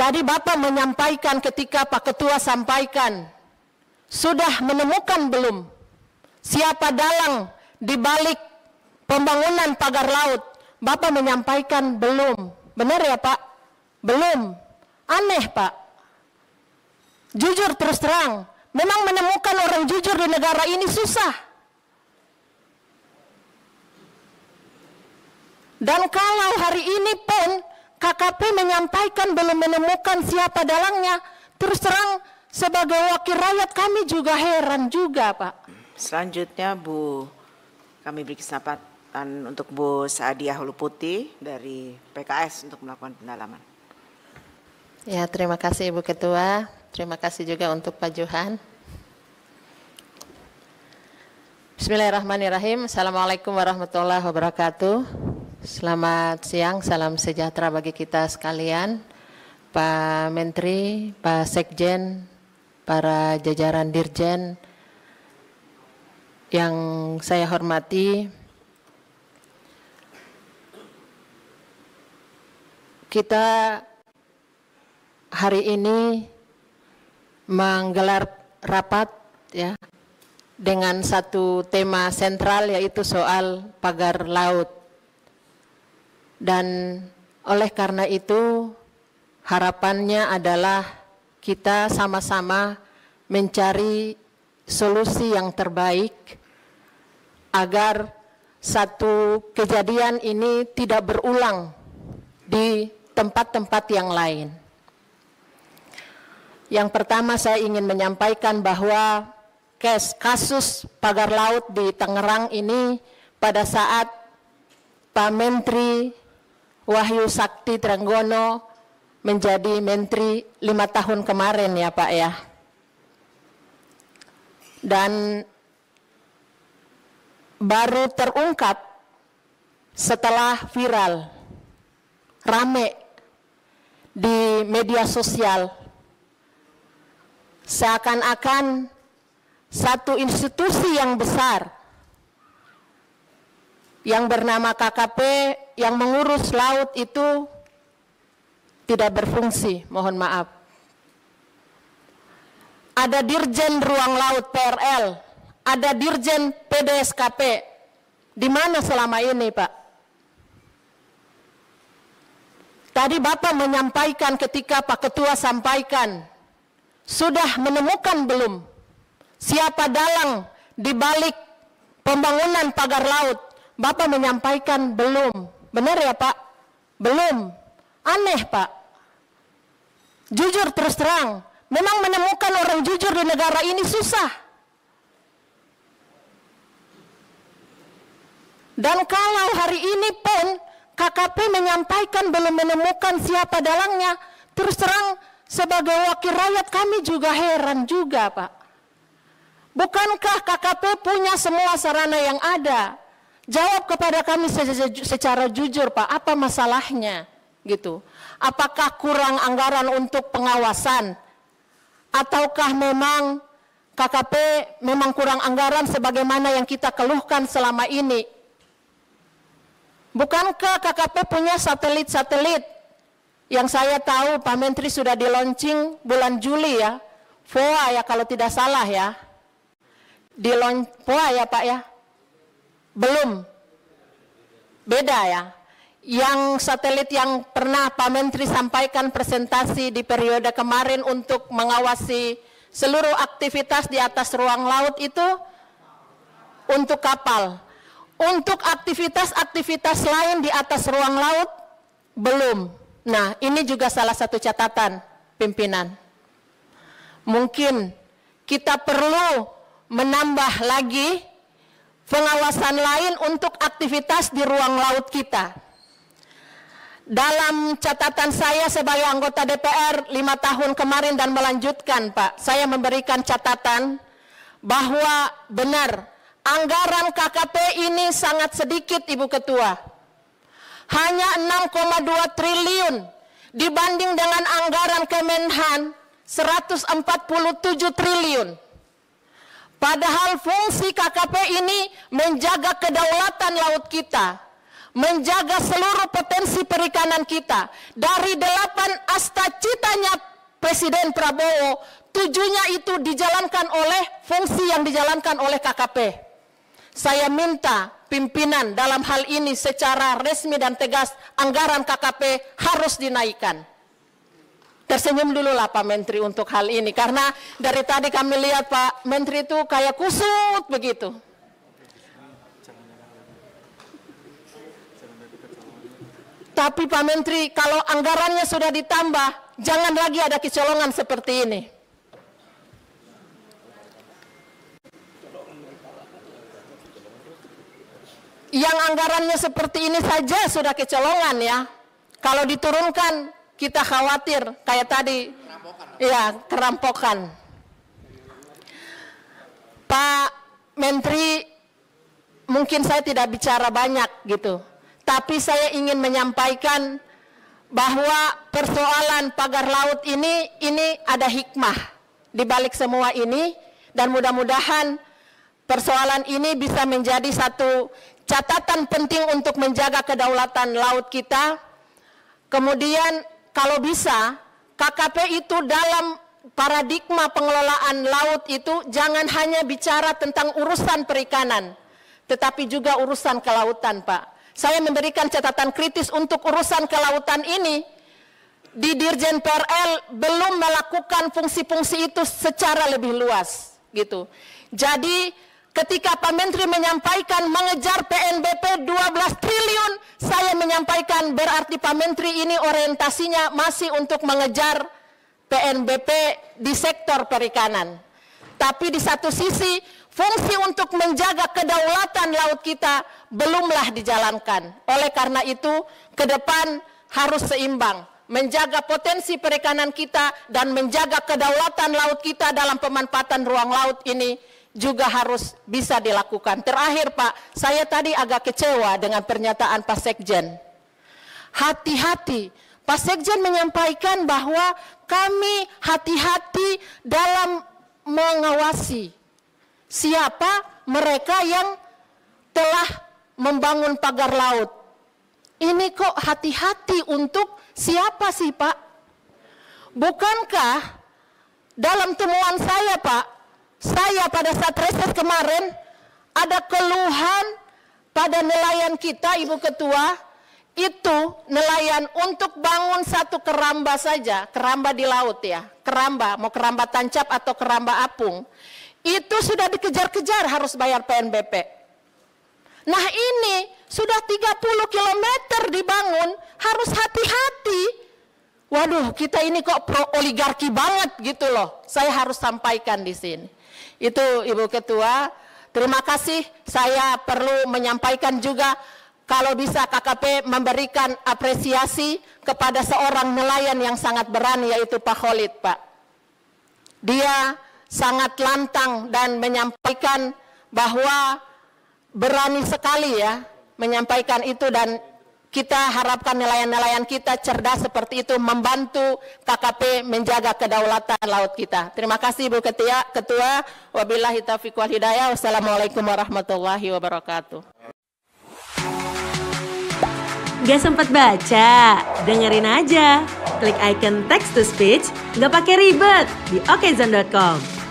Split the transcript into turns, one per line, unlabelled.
Tadi Bapak menyampaikan ketika Pak Ketua sampaikan, sudah menemukan belum siapa dalang di balik pembangunan pagar laut? Bapak menyampaikan belum. Benar ya Pak? Belum. Aneh Pak. Jujur terus terang, memang menemukan orang jujur di negara ini susah. Dan kalau hari ini pun KKP menyampaikan belum menemukan siapa dalangnya, terus terang sebagai wakil rakyat kami juga heran juga Pak.
Selanjutnya kami beri kesempatan untuk Bu Saadiah Huluputi dari PKS untuk melakukan pendalaman.
Ya, terima kasih Ibu Ketua. Terima kasih juga untuk Pak Johan. Bismillahirrahmanirrahim. Assalamualaikum warahmatullahi wabarakatuh. Selamat siang, salam sejahtera bagi kita sekalian. Pak Menteri, Pak Sekjen, para jajaran Dirjen yang saya hormati, kita hari ini menggelar rapat ya dengan satu tema sentral, yaitu soal pagar laut. Dan oleh karena itu harapannya adalah kita sama-sama mencari solusi yang terbaik agar satu kejadian ini tidak berulang di tempat-tempat yang lain. Yang pertama, saya ingin menyampaikan bahwa kasus pagar laut di Tangerang ini pada saat Pak Menteri Wahyu Sakti Trenggono menjadi Menteri 5 tahun kemarin ya Pak ya. Dan baru terungkap setelah viral, rame di media sosial, seakan-akan satu institusi yang besar yang bernama KKP yang mengurus laut itu tidak berfungsi, mohon maaf. Ada Dirjen Ruang Laut PRL, ada Dirjen PDSKP. Di mana selama ini, Pak? Tadi Bapak menyampaikan ketika Pak Ketua sampaikan, sudah menemukan belum siapa dalang di balik pembangunan pagar laut? Bapak menyampaikan belum. Benar ya Pak? Belum. Aneh Pak. Jujur terus terang, memang menemukan orang jujur di negara ini susah. Dan kalau hari ini pun KKP menyampaikan belum menemukan siapa dalangnya, terus terang sebagai wakil rakyat kami juga heran juga Pak. Bukankah KKP punya semua sarana yang ada? Jawab kepada kami secara jujur Pak, apa masalahnya gitu? Apakah kurang anggaran untuk pengawasan? Ataukah memang KKP memang kurang anggaran sebagaimana yang kita keluhkan selama ini? Bukankah KKP punya satelit-satelit? Yang saya tahu Pak Menteri sudah di-launching bulan Juli ya, VOA ya kalau tidak salah ya. VOA ya Pak ya? Belum, beda ya. Yang satelit yang pernah Pak Menteri sampaikan presentasi di periode kemarin untuk mengawasi seluruh aktivitas di atas ruang laut itu untuk kapal. Untuk aktivitas-aktivitas lain di atas ruang laut belum. Nah, ini juga salah satu catatan pimpinan. Mungkin kita perlu menambah lagi pengawasan lain untuk aktivitas di ruang laut kita. Dalam catatan saya sebagai anggota DPR 5 tahun kemarin dan melanjutkan Pak, saya memberikan catatan bahwa benar anggaran KKP ini sangat sedikit Ibu Ketua. Hanya 6,2 triliun dibanding dengan anggaran Kemenhan 147 triliun. Padahal fungsi KKP ini menjaga kedaulatan laut kita, menjaga seluruh potensi perikanan kita. Dari 8 asta cita
tujuannya Presiden Prabowo, tujuannya itu dijalankan oleh fungsi yang dijalankan oleh KKP. Saya minta pimpinan dalam hal ini secara resmi dan tegas, anggaran KKP harus dinaikkan. Tersenyum dulu lah Pak Menteri untuk hal ini, karena dari tadi kami lihat Pak Menteri itu kayak kusut begitu. Tapi Pak Menteri, kalau anggarannya sudah ditambah, jangan lagi ada kecolongan seperti ini. Yang anggarannya seperti ini saja sudah kecolongan ya. Kalau diturunkan, kita khawatir kayak tadi. Ya, kerampokan. Pak Menteri, mungkin saya tidak bicara banyak gitu. Tapi saya ingin menyampaikan bahwa persoalan pagar laut ini ada hikmah di balik semua ini, dan mudah-mudahan persoalan ini bisa menjadi satu catatan penting untuk menjaga kedaulatan laut kita. Kemudian kalau bisa KKP itu dalam paradigma pengelolaan laut itu jangan hanya bicara tentang urusan perikanan, tetapi juga urusan kelautan Pak. Saya memberikan catatan kritis untuk urusan kelautan ini. Di Dirjen PRL belum melakukan fungsi-fungsi itu secara lebih luas gitu. Jadi ketika Pak Menteri menyampaikan mengejar PNBP 12 triliun, saya menyampaikan berarti Pak Menteri ini orientasinya masih untuk mengejar PNBP di sektor perikanan. Tapi di satu sisi fungsi untuk menjaga kedaulatan laut kita belumlah dijalankan. Oleh karena itu, ke depan harus seimbang. Menjaga potensi perikanan kita dan menjaga kedaulatan laut kita dalam pemanfaatan ruang laut ini juga harus bisa dilakukan. Terakhir Pak, saya tadi agak kecewa dengan pernyataan Pak Sekjen. Hati-hati, Pak Sekjen menyampaikan bahwa kami hati-hati dalam mengawasi siapa mereka yang telah membangun pagar laut. Ini kok hati-hati untuk siapa sih Pak? Bukankah dalam temuan saya Pak, saya pada saat reses kemarin ada keluhan pada nelayan kita Ibu Ketua, itu nelayan untuk bangun satu keramba saja, keramba di laut ya, keramba, mau keramba tancap atau keramba apung, itu sudah dikejar-kejar harus bayar PNBP. Nah ini sudah 30 km dibangun, harus hati-hati. Waduh, kita ini kok pro oligarki banget gitu loh. Saya harus sampaikan di sini. Itu Ibu Ketua, terima kasih. Saya perlu menyampaikan juga kalau bisa KKP memberikan apresiasi kepada seorang nelayan yang sangat berani, yaitu Pak Khalid Pak. Dia sangat lantang dan menyampaikan bahwa berani sekali ya menyampaikan itu, dan kita harapkan nelayan-nelayan kita cerdas seperti itu membantu KKP menjaga kedaulatan laut kita. Terima kasih Ibu Ketua. Wabillahi taufiq wal hidayah. Wassalamualaikum warahmatullahi wabarakatuh.
Gak sempat baca? Dengerin aja. Klik icon text to speech, gak pakai ribet di okezone.com.